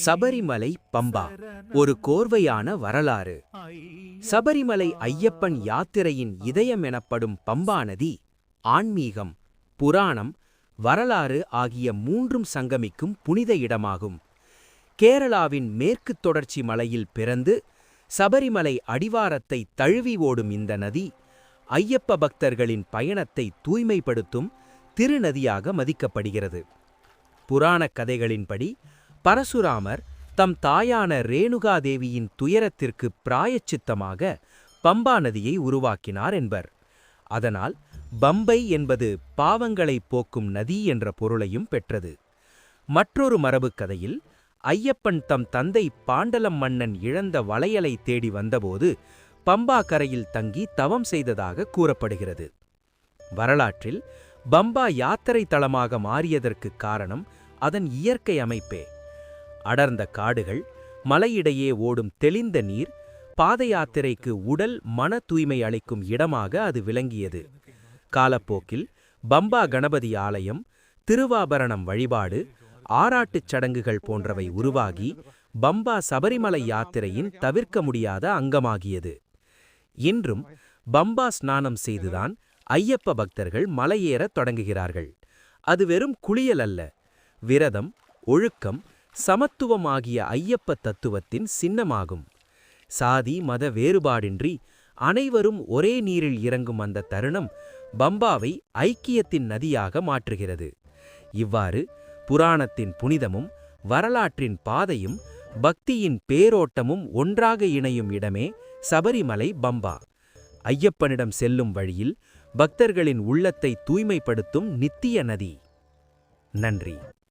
சபரிமலை பம்பா ஒரு கோர்வையான வரலாறு. சபரிமலை ஐயப்பன் யாத்திரையின் இதயம் எனப்படும் பம்பா நதி ஆன்மீகம், புராணம், வரலாறு ஆகிய மூன்றும் சங்கமிக்கும் புனித இடமாகும். கேரளாவின் மேற்குத் தொடர்ச்சி மலையில் பிறந்து சபரிமலை அடிவாரத்தை தழுவி ஓடும் இந்த நதி ஐயப்ப பக்தர்களின் பயணத்தை தூய்மைப்படுத்தும் திருநதியாக மதிக்கப்படுகிறது. புராணக் கதைகளின்படி பரசுராமர் தம் தாயான ரேணுகாதேவியின் துயரத்திற்கு பிராயச்சித்தமாக பம்பா நதியை உருவாக்கினார் என்பர். அதனால் பம்பை என்பது பாவங்களை போக்கும் நதி என்ற பொருளையும் பெற்றது. மற்றொரு மரபுக் கதையில் ஐயப்பன் தம் தந்தை பாண்டலம் மன்னன் இழந்த வளையலை தேடி வந்தபோது பம்பா கரையில் தங்கி தவம் செய்ததாக கூறப்படுகிறது. வரலாற்றில் பம்பா யாத்திரை தளமாக மாறியதற்கு காரணம் அதன் இயற்கை அமைப்பே. அடர்ந்த காடுகள், மலையிடையே ஓடும் தெளிந்த நீர், பாத யாத்திரைக்கு உடல் மன தூய்மை அளிக்கும் இடமாக அது விளங்கியது. காலப்போக்கில் பம்பா கணபதி ஆலயம், திருவாபரணம் வழிபாடு, ஆராட்டுச் சடங்குகள் போன்றவை உருவாகி பம்பா சபரிமலை யாத்திரையின் தவிர்க்க முடியாத அங்கமாகியது. இன்றும் பம்பா ஸ்நானம் செய்துதான் ஐயப்ப பக்தர்கள் மலையேறத் தொடங்குகிறார்கள். அது வெறும் குளியல் அல்ல, விரதம், ஒழுக்கம், சமத்துவம் ஆகிய ஐயப்ப தத்துவத்தின் சின்னமாகும். சாதி மத வேறுபாடின்றி அனைவரும் ஒரே நீரில் இறங்கும் அந்த தருணம் பம்பாவை ஐக்கியத்தின் நதியாக மாற்றுகிறது. இவ்வாறு புராணத்தின் புனிதமும் வரலாற்றின் பாதையும் பக்தியின் பேரோட்டமும் ஒன்றாக இணையும் இடமே சபரிமலை பம்பா. ஐயப்பனிடம் செல்லும் வழியில் பக்தர்களின் உள்ளத்தை தூய்மைப்படுத்தும் நித்திய நதி. நன்றி.